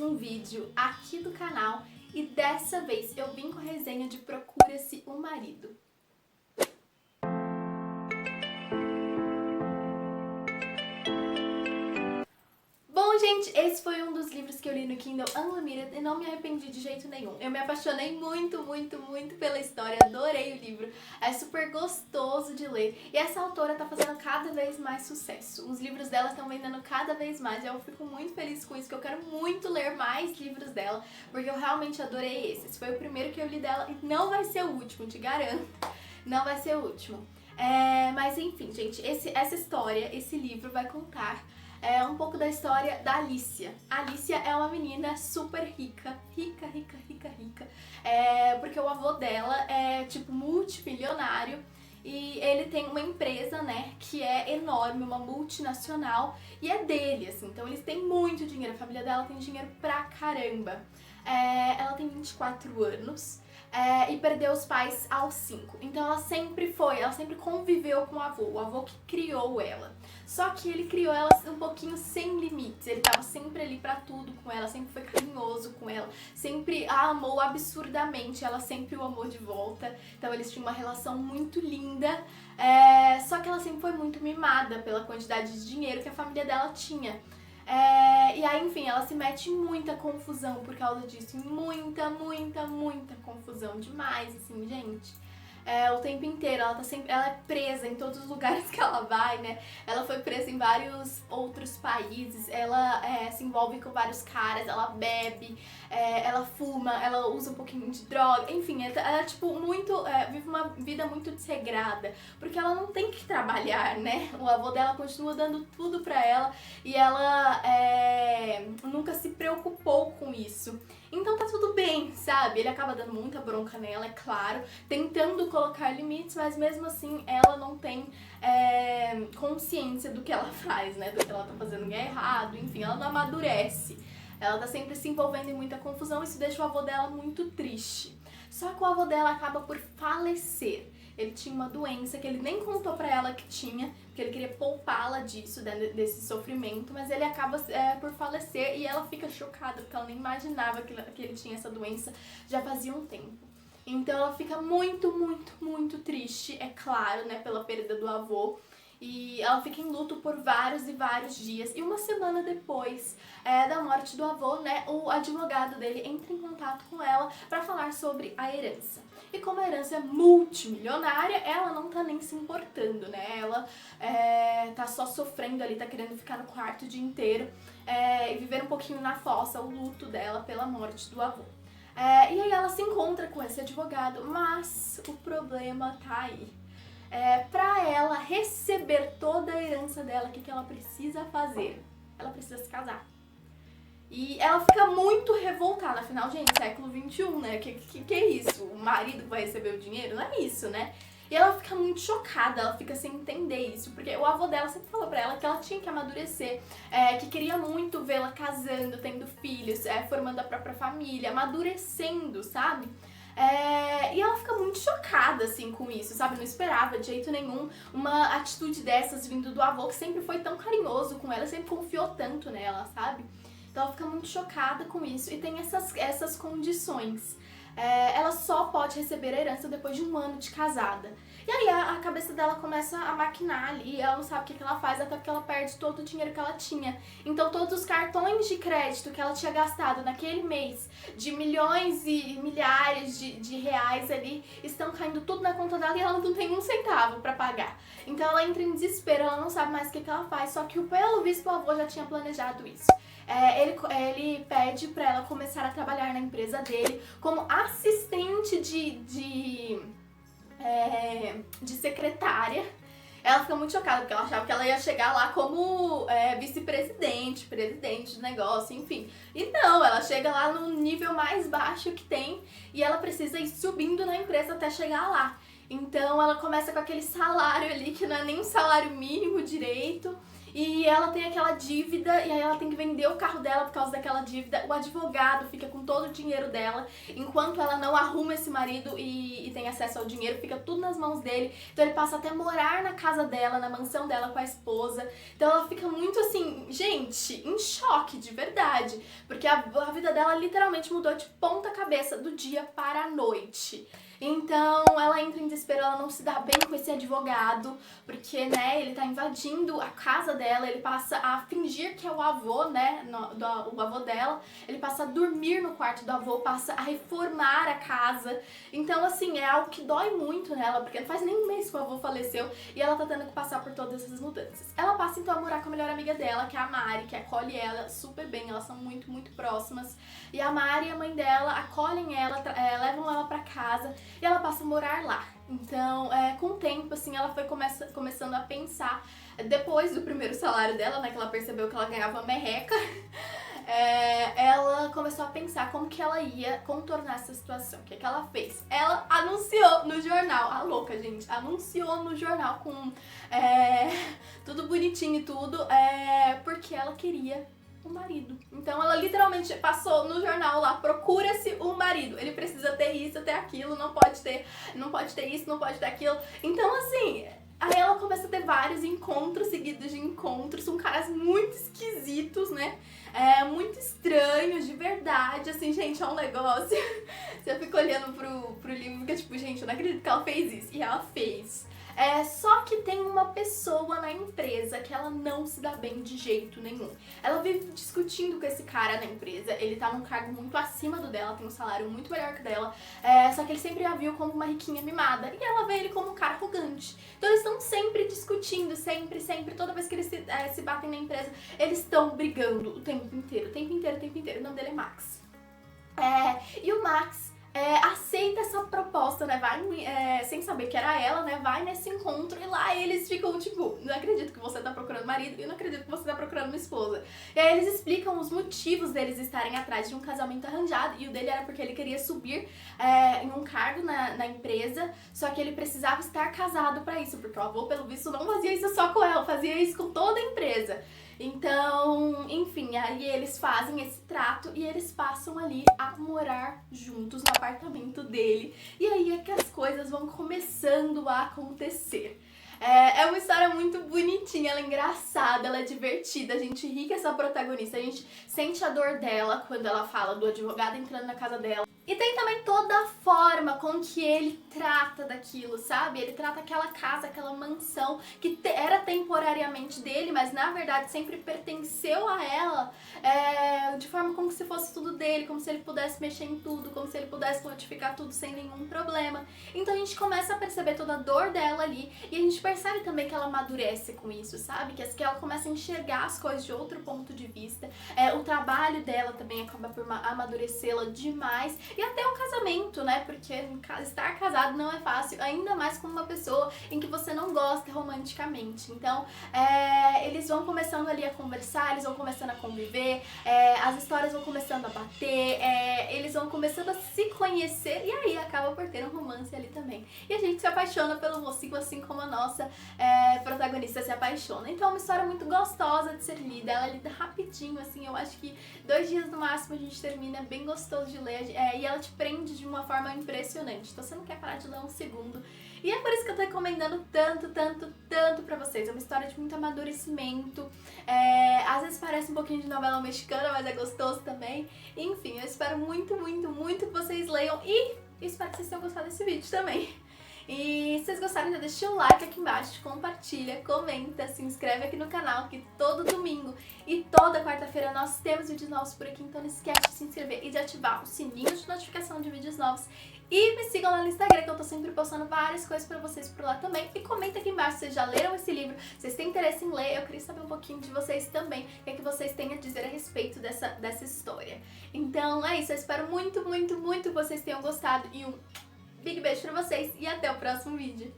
um vídeo aqui do canal e dessa vez eu vim com a resenha de Procura-se um Marido. Bom, gente, esse foi um dos livros que eu li no Kindle Unlimited e não me arrependi de jeito nenhum. Eu me apaixonei muito pela história, adorei o livro, é super gostoso de ler. E essa autora tá fazendo cada vez mais sucesso. Os livros dela estão vendendo cada vez mais e eu fico muito feliz com isso, que eu quero muito ler mais livros dela, porque eu realmente adorei esse. Esse foi o primeiro que eu li dela e não vai ser o último, te garanto. Não vai ser o último. Mas enfim, gente, essa história, esse livro vai contar um pouco da história da Alicia. A Alicia é uma menina super rica, rica, porque o avô dela é tipo multimilionário e ele tem uma empresa, né, que é enorme, uma multinacional e é dele, assim, então eles têm muito dinheiro, a família dela tem dinheiro pra caramba. Ela tem 24 anos. E perdeu os pais aos 5. Então ela sempre conviveu com o avô que criou ela. Só que ele criou ela um pouquinho sem limites, ele tava sempre ali pra tudo com ela, sempre foi carinhoso com ela, sempre a amou absurdamente, ela sempre o amou de volta. Então eles tinham uma relação muito linda, só que ela sempre foi muito mimada pela quantidade de dinheiro que a família dela tinha. E aí, enfim, ela se mete em muita confusão por causa disso. Muita confusão. Demais, assim, gente. O tempo inteiro, ela é presa em todos os lugares que ela vai, né? Ela foi presa em vários outros países, ela se envolve com vários caras, ela bebe, ela fuma, ela usa um pouquinho de droga, enfim, ela tipo, vive uma vida muito desregrada, porque ela não tem que trabalhar, né? O avô dela continua dando tudo pra ela e ela nunca se preocupou com isso. Então tá tudo bem, sabe? Ele acaba dando muita bronca nela, é claro, tentando colocar limites, mas mesmo assim ela não tem consciência do que ela faz, né? Do que ela tá fazendo errado, enfim, ela não amadurece. Ela tá sempre se envolvendo em muita confusão, isso deixa o avô dela muito triste. Só que o avô dela acaba por falecer. Ele tinha uma doença que ele nem contou pra ela que tinha, porque ele queria poupá-la disso, desse sofrimento, mas ele acaba por falecer e ela fica chocada, porque ela nem imaginava que ele tinha essa doença já fazia um tempo. Então ela fica muito triste, é claro, né, pela perda do avô. E ela fica em luto por vários e vários dias. E uma semana depois da morte do avô, né, o advogado dele entra em contato com ela para falar sobre a herança. E como a herança é multimilionária, ela não tá nem se importando, né? Ela tá só sofrendo ali, tá querendo ficar no quarto o dia inteiro e viver um pouquinho na fossa, o luto dela pela morte do avô. E aí ela se encontra com esse advogado, mas o problema tá aí. Pra ela receber toda a herança dela, o que ela precisa fazer? Ela precisa se casar. E ela fica muito revoltada, afinal, gente, século XXI, né? Que é isso? O marido vai receber o dinheiro? Não é isso, né? E ela fica muito chocada, ela fica sem entender isso, porque o avô dela sempre falou pra ela que ela tinha que amadurecer, que queria muito vê-la casando, tendo filhos, formando a própria família, amadurecendo, sabe? E ela fica muito chocada, assim, com isso, sabe? Não esperava de jeito nenhum uma atitude dessas vindo do avô, que sempre foi tão carinhoso com ela, sempre confiou tanto nela, sabe? Então ela fica muito chocada com isso e tem essas condições. Ela só pode receber a herança depois de 1 ano de casada. E aí a cabeça dela começa a maquinar ali, ela não sabe o que ela faz, até porque ela perde todo o dinheiro que ela tinha. Então todos os cartões de crédito que ela tinha gastado naquele mês, de milhões e milhares de reais ali, estão caindo tudo na conta dela e ela não tem 1 centavo pra pagar. Então ela entra em desespero, ela não sabe mais o que ela faz, só que pelo visto o avô já tinha planejado isso. Ele pede pra ela começar a trabalhar na empresa dele como assistente de secretária. Ela fica muito chocada, porque ela achava que ela ia chegar lá como vice-presidente, presidente do negócio, enfim. E não, ela chega lá no nível mais baixo que tem e ela precisa ir subindo na empresa até chegar lá. Então ela começa com aquele salário ali, que não é nem um salário mínimo direito. E ela tem aquela dívida, e aí ela tem que vender o carro dela por causa daquela dívida. O advogado fica com todo o dinheiro dela, enquanto ela não arruma esse marido e tem acesso ao dinheiro, fica tudo nas mãos dele. Então ele passa até a morar na casa dela, na mansão dela com a esposa. Então ela fica muito assim, gente, em choque, de verdade. Porque a vida dela literalmente mudou de ponta cabeça, do dia para a noite. Então ela entra em desespero, ela não se dá bem com esse advogado, porque, né, ele tá invadindo a casa dela, ele passa a fingir que é o avô, né, o avô dela, ele passa a dormir no quarto do avô, passa a reformar a casa. Então, assim, é algo que dói muito nela, porque não faz nem um mês que o avô faleceu e ela tá tendo que passar por todas essas mudanças. Ela passa então a morar com a melhor amiga dela, que é a Mari, que acolhe ela super bem, elas são muito, muito próximas. E a Mari e a mãe dela acolhem ela, levam ela pra casa e ela passa a morar lá. Então, com o tempo, assim, ela foi começando a pensar, depois do primeiro salário dela, né, que ela percebeu que ela ganhava merreca, ela começou a pensar como que ela ia contornar essa situação. O que ela fez? Ela anunciou no jornal, a louca, gente, anunciou no jornal com tudo bonitinho e tudo, porque ela queria o marido. Então ela literalmente passou no jornal lá, procura-se um marido, ele precisa ter isso, ter aquilo, não pode ter isso, não pode ter aquilo. Então assim, aí ela começa a ter vários encontros seguidos de encontros, são caras muito esquisitos, né? Muito estranhos, de verdade, assim, gente, é um negócio. Você fica olhando pro livro e fica tipo, gente, eu não acredito que ela fez isso. E ela fez. Só que tem uma pessoa na empresa que ela não se dá bem de jeito nenhum. Ela vive discutindo com esse cara na empresa, ele tá num cargo muito acima do dela, tem um salário muito melhor que o dela, só que ele sempre a viu como uma riquinha mimada, e ela vê ele como um cara arrogante. Então eles estão sempre discutindo, sempre, toda vez que eles se batem na empresa, eles estão brigando o tempo inteiro. O nome dele é Max. E o Max aceita essa proposta, né, vai, sem saber que era ela, né, vai nesse encontro e lá eles ficam tipo, não acredito que você tá procurando marido e eu não acredito que você tá procurando uma esposa. E aí eles explicam os motivos deles estarem atrás de um casamento arranjado, e o dele era porque ele queria subir em um cargo na empresa, só que ele precisava estar casado pra isso, porque o avô, pelo visto, não fazia isso só com ela, fazia isso com toda a empresa. Então, enfim, aí eles fazem esse trato e eles passam ali a morar juntos no apartamento dele. E aí é que as coisas vão começando a acontecer. É uma história muito bonitinha, ela é engraçada, ela é divertida, a gente ri com essa protagonista, a gente sente a dor dela quando ela fala do advogado entrando na casa dela. E tem também toda a forma com que ele trata daquilo, sabe? Ele trata aquela casa, aquela mansão que era temporariamente dele, mas na verdade sempre pertenceu a ela, de forma como se fosse tudo dele, como se ele pudesse mexer em tudo, como se ele pudesse modificar tudo sem nenhum problema. Então a gente começa a perceber toda a dor dela ali, e a gente percebe também que ela amadurece com isso, sabe? Que ela começa a enxergar as coisas de outro ponto de vista. O trabalho dela também acaba por amadurecê-la demais. E até o casamento, né? Porque estar casado não é fácil, ainda mais com uma pessoa em que você não gosta romanticamente. Então, eles vão começando ali a conversar, eles vão começando a conviver, as histórias vão começando a bater, eles vão começando a se conhecer, e aí acaba por ter um romance ali também. E a gente se apaixona pelo mocinho, assim como a nossa protagonista se apaixona. Então é uma história muito gostosa de ser lida, ela é lida rapidinho, assim, eu acho que 2 dias no máximo a gente termina, é bem gostoso de ler, e ela te prende de uma forma impressionante, então você não quer parar de ler um segundo. E é por isso que eu tô recomendando tanto pra vocês. É uma história de muito amadurecimento, às vezes parece um pouquinho de novela mexicana, mas é gostoso também. Enfim, eu espero muito que vocês leiam e espero que vocês tenham gostado desse vídeo também. E se vocês gostaram, já deixa o like aqui embaixo, compartilha, comenta, se inscreve aqui no canal, que todo domingo e toda quarta-feira nós temos vídeos novos por aqui, então não esquece de se inscrever e de ativar o sininho de notificação de vídeos novos. E me sigam lá no Instagram, que eu tô sempre postando várias coisas pra vocês por lá também. E comenta aqui embaixo se vocês já leram esse livro, se vocês têm interesse em ler. Eu queria saber um pouquinho de vocês também, o que é que vocês têm a dizer a respeito dessa história. Então é isso, eu espero muito que vocês tenham gostado. E um big beijo pra vocês e até o próximo vídeo.